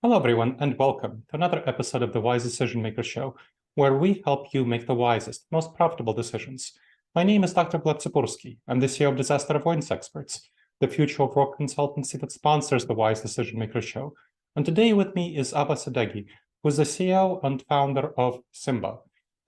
Hello, everyone, and welcome to another episode of the Wise Decision Maker Show, where we help you make the wisest, most profitable decisions. My name is Dr. Gleb Tsipursky. I'm the CEO of Disaster Avoidance Experts, the future of work consultancy that sponsors the Wise Decision Maker Show. And today with me is Ahva Sadeghi, who is the CEO and founder of Symba.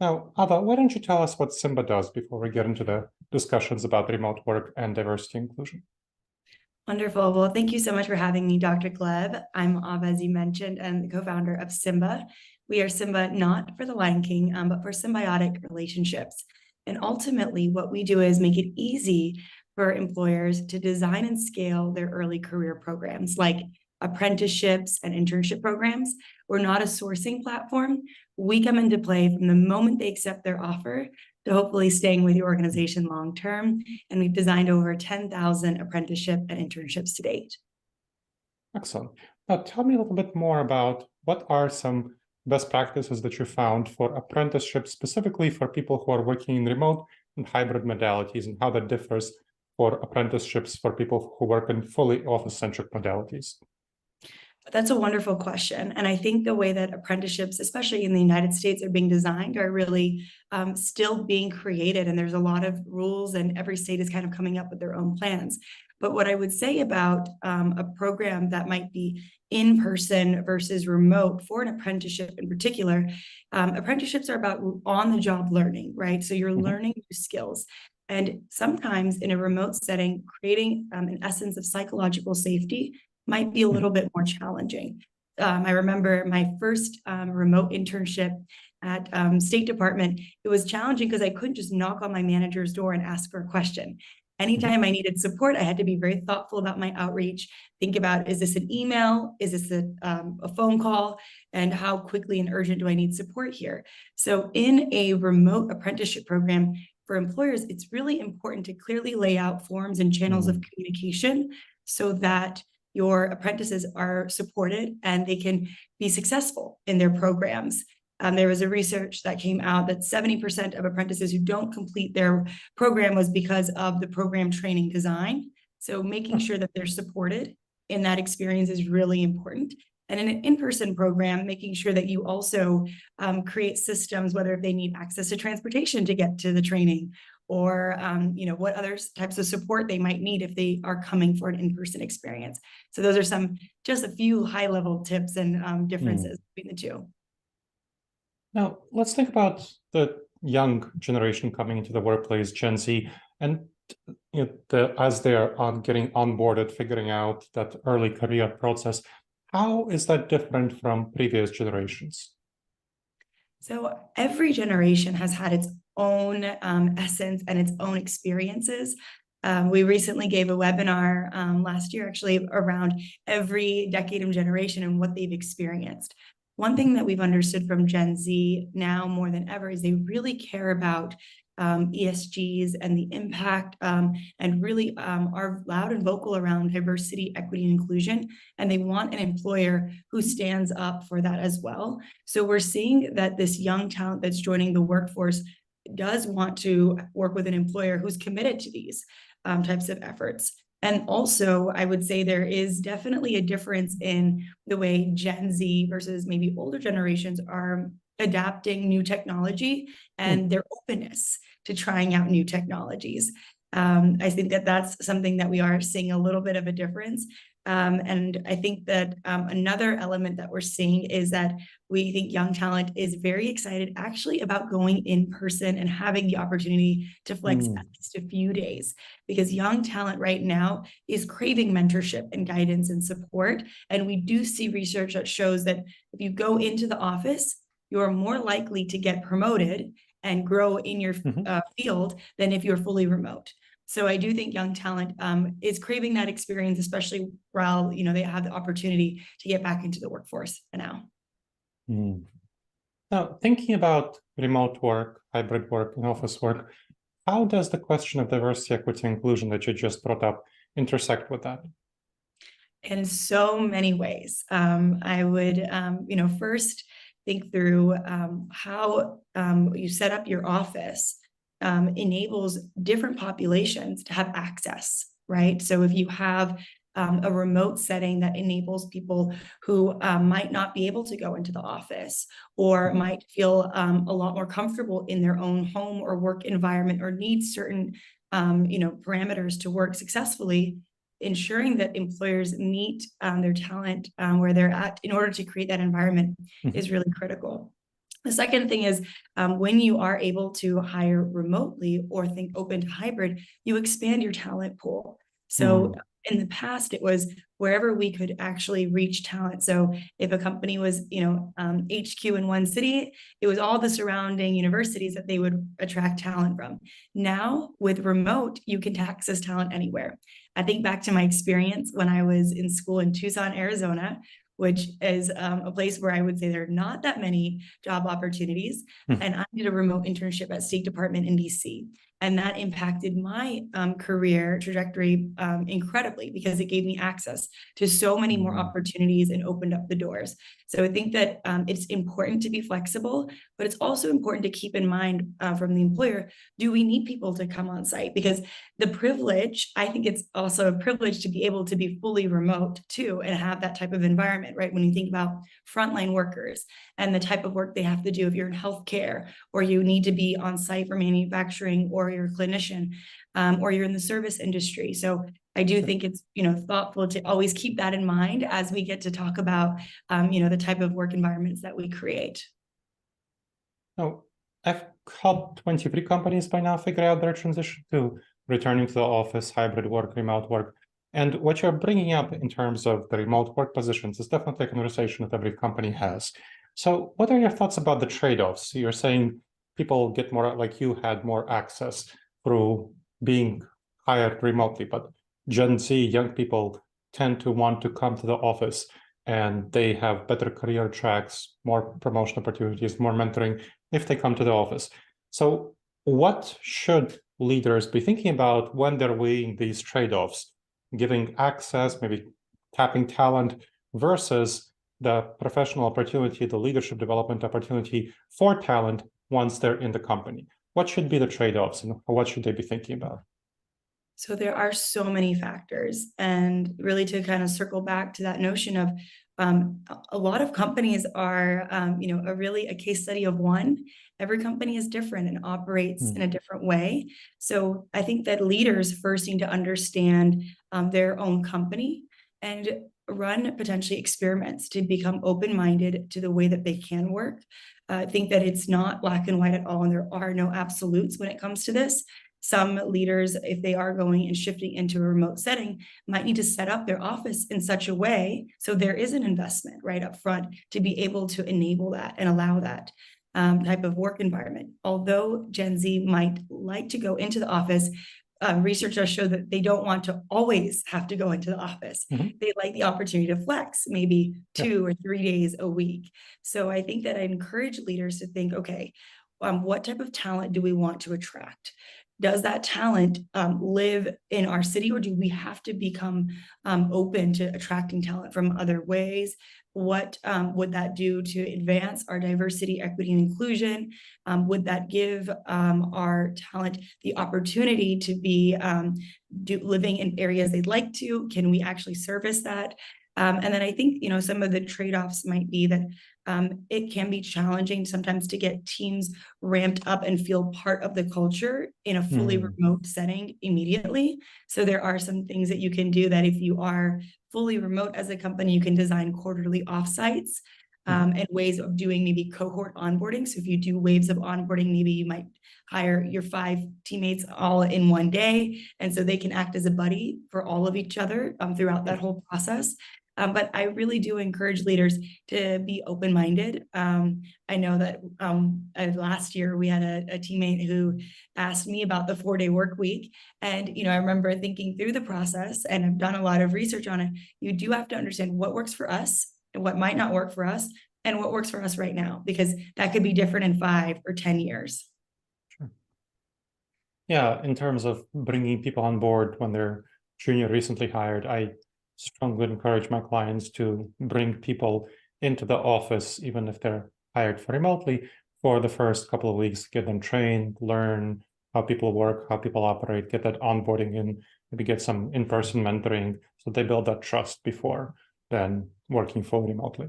Now, Ahva, why don't you tell us what Symba does before we get into the discussions about remote work and diversity inclusion? Wonderful. Well, thank you so much for having me, Dr. Gleb. I'm Ahva, as you mentioned, and the co-founder of Symba. We are Symba not for the Lion King, but for symbiotic relationships. And ultimately, what we do is make it easy for employers to design and scale their early career programs, like apprenticeships and internship programs. We're not a sourcing platform. We come into play from the moment they accept their offer to hopefully staying with your organization long term. And we've designed over 10,000 apprenticeship and internships to date. Excellent. Now, tell me a little bit more about what are some best practices that you found for apprenticeships, specifically for people who are working in remote and hybrid modalities, and how that differs for apprenticeships for people who work in fully office-centric modalities. That's a wonderful question. And I think the way that apprenticeships, especially in the United States, are being designed are really still being created. And there's a lot of rules, and every state is kind of coming up with their own plans. But what I would say about a program that might be in person versus remote for an apprenticeship in particular, apprenticeships are about on-the-job learning, right? So you're learning new skills. And sometimes in a remote setting, creating an essence of psychological safety might be a little bit more challenging. I remember my first remote internship at State Department. It was challenging because I couldn't just knock on my manager's door and ask for a question. Anytime I needed support, I had to be very thoughtful about my outreach. Think about, is this an email? Is this a phone call? And how quickly and urgent do I need support here? So in a remote apprenticeship program for employers, it's really important to clearly lay out forms and channels of communication so that your apprentices are supported and they can be successful in their programs. There was a research that came out that 70% of apprentices who don't complete their program was because of the program training design. So making sure that they're supported in that experience is really important. And in an in-person program, making sure that you also create systems, whether if they need access to transportation to get to the training, or what other types of support they might need if they are coming for an in-person experience. So those are just a few high-level tips and differences between the two. Now, let's think about the young generation coming into the workplace, Gen Z, and as they are getting onboarded, figuring out that early career process. How is that different from previous generations? So every generation has had its own essence and its own experiences. We recently gave a webinar last year, actually, around every decade and generation and what they've experienced. One thing that we've understood from Gen Z now more than ever is they really care about ESGs and the impact, and really are loud and vocal around diversity, equity, and inclusion. And they want an employer who stands up for that as well. So we're seeing that this young talent that's joining the workforce does want to work with an employer who's committed to these types of efforts. And also, I would say there is definitely a difference in the way Gen Z versus maybe older generations are adapting new technology and their openness to trying out new technologies. I think that that's something that we are seeing a little bit of a difference. And I think that another element that we're seeing is that we think young talent is very excited actually about going in person and having the opportunity to flex at least a few days, because young talent right now is craving mentorship and guidance and support. And we do see research that shows that if you go into the office, you're more likely to get promoted and grow in your field than if you're fully remote. So I do think young talent is craving that experience, especially while they have the opportunity to get back into the workforce now. Now, thinking about remote work, hybrid work, and office work, how does the question of diversity, equity, and inclusion that you just brought up intersect with that? In so many ways. I would, first think through how you set up your office enables different populations to have access, right? So if you have a remote setting that enables people who might not be able to go into the office or might feel a lot more comfortable in their own home or work environment or need certain parameters to work successfully, ensuring that employers meet their talent where they're at in order to create that environment is really critical. The second thing is when you are able to hire remotely or think open to hybrid, you expand your talent pool. So in the past, it was wherever we could actually reach talent. So if a company was, HQ in one city, it was all the surrounding universities that they would attract talent from. Now with remote, you can access talent anywhere. I think back to my experience when I was in school in Tucson, Arizona, which is a place where I would say there are not that many job opportunities. And I did a remote internship at State Department in DC. And that impacted my career trajectory incredibly because it gave me access to so many more opportunities and opened up the doors. So I think that it's important to be flexible, but it's also important to keep in mind from the employer, do we need people to come on site? Because the privilege, I think it's also a privilege to be able to be fully remote too and have that type of environment, right? When you think about frontline workers and the type of work they have to do if you're in healthcare or you need to be on site for manufacturing or you're a clinician or you're in the service industry. So I do think it's, thoughtful to always keep that in mind as we get to talk about, the type of work environments that we create. Now, I've helped 23 companies by now figure out their transition to returning to the office, hybrid work, remote work. And what you're bringing up in terms of the remote work positions is definitely a conversation that every company has. So what are your thoughts about the trade-offs? You're saying people get more, like you had more access through being hired remotely, but Gen Z, young people tend to want to come to the office and they have better career tracks, more promotion opportunities, more mentoring if they come to the office. So what should leaders be thinking about when they're weighing these trade-offs, giving access, maybe tapping talent versus the professional opportunity, the leadership development opportunity for talent once they're in the company? What should be the trade-offs and what should they be thinking about? So there are so many factors, and really to kind of circle back to that notion of a lot of companies are, really a case study of one. Every company is different and operates in a different way. So I think that leaders first need to understand their own company and run potentially experiments to become open-minded to the way that they can work. I think that it's not black and white at all, and there are no absolutes when it comes to this. Some leaders, if they are going and shifting into a remote setting, might need to set up their office in such a way so there is an investment right up front to be able to enable that and allow that type of work environment. Although Gen Z might like to go into the office, research does show that they don't want to always have to go into the office. They like the opportunity to flex maybe 2 or 3 days a week. So I think that I encourage leaders to think, okay, what type of talent do we want to attract? Does that talent live in our city, or do we have to become open to attracting talent from other ways? What would that do to advance our diversity, equity, and inclusion? Would that give our talent the opportunity to be living in areas they'd like to? Can we actually service that? And then I think, some of the trade-offs might be that it can be challenging sometimes to get teams ramped up and feel part of the culture in a fully remote setting immediately. So there are some things that you can do that if you are fully remote as a company, you can design quarterly offsites and ways of doing maybe cohort onboarding. So if you do waves of onboarding, maybe you might hire your 5 teammates all in one day. And so they can act as a buddy for all of each other throughout that whole process. But I really do encourage leaders to be open-minded. I know that last year we had a teammate who asked me about the 4-day work week. And, I remember thinking through the process, and I've done a lot of research on it. You do have to understand what works for us and what might not work for us and what works for us right now, because that could be different in 5 or 10 years. Sure. Yeah, in terms of bringing people on board when they're junior, recently hired, I strongly encourage my clients to bring people into the office, even if they're hired for remotely, for the first couple of weeks, get them trained, learn how people work, how people operate, get that onboarding in, maybe get some in-person mentoring, So they build that trust before then working fully remotely.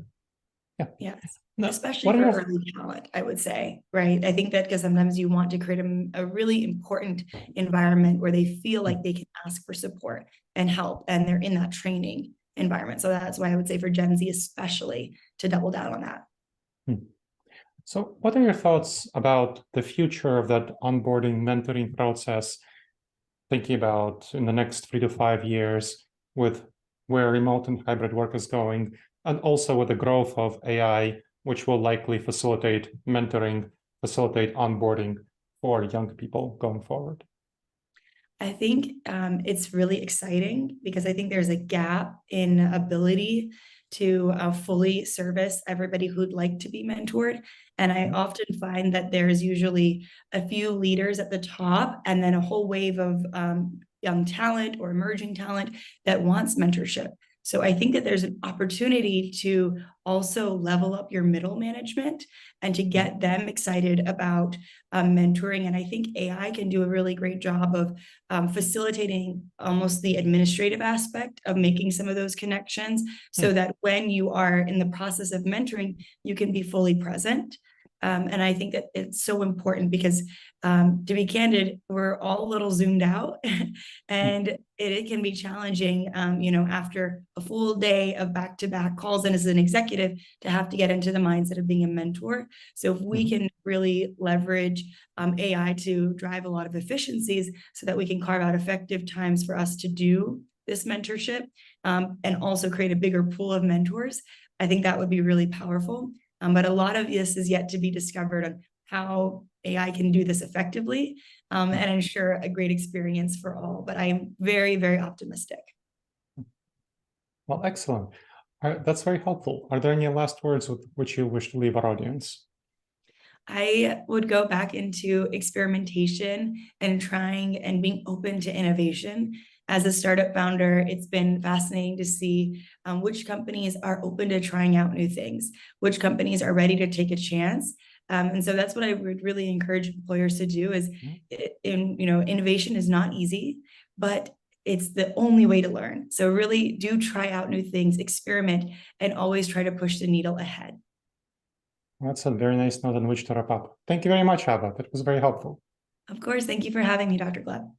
Yeah. Yes. Now, Especially what are for your early talent, I would say, right? I think that because sometimes you want to create a really important environment where they feel like they can ask for support and help, and they're in that training environment. So that's why I would say for Gen Z, especially, to double down on that. So what are your thoughts about the future of that onboarding mentoring process, thinking about in the next 3 to 5 years with where remote and hybrid work is going, and also with the growth of AI, which will likely facilitate mentoring, facilitate onboarding for young people going forward? I think it's really exciting because I think there's a gap in ability to fully service everybody who'd like to be mentored. And I often find that there's usually a few leaders at the top and then a whole wave of young talent or emerging talent that wants mentorship. So I think that there's an opportunity to also level up your middle management and to get them excited about mentoring. And I think AI can do a really great job of facilitating almost the administrative aspect of making some of those connections so that when you are in the process of mentoring, you can be fully present. And I think that it's so important because, to be candid, we're all a little zoomed out and it can be challenging, after a full day of back-to-back calls and as an executive to have to get into the mindset of being a mentor. So if we can really leverage AI to drive a lot of efficiencies so that we can carve out effective times for us to do this mentorship and also create a bigger pool of mentors, I think that would be really powerful. But a lot of this is yet to be discovered on how AI can do this effectively and ensure a great experience for all. But I am very, very optimistic. Well, excellent. That's very helpful. Are there any last words with which you wish to leave our audience? I would go back into experimentation and trying and being open to innovation. As a startup founder, it's been fascinating to see which companies are open to trying out new things, which companies are ready to take a chance. And so that's what I would really encourage employers to do is, innovation is not easy, but it's the only way to learn. So really do try out new things, experiment, and always try to push the needle ahead. That's a very nice note on which to wrap up. Thank you very much, Ahva. That was very helpful. Of course. Thank you for having me, Dr. Gleb.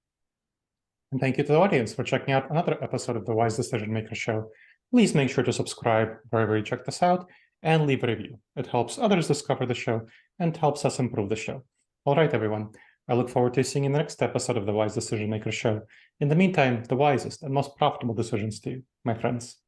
And thank you to the audience for checking out another episode of the Wise Decision Maker Show. Please make sure to subscribe wherever you check this out and leave a review. It helps others discover the show and helps us improve the show. All right, everyone. I look forward to seeing you in the next episode of the Wise Decision Maker Show. In the meantime, the wisest and most profitable decisions to you, my friends.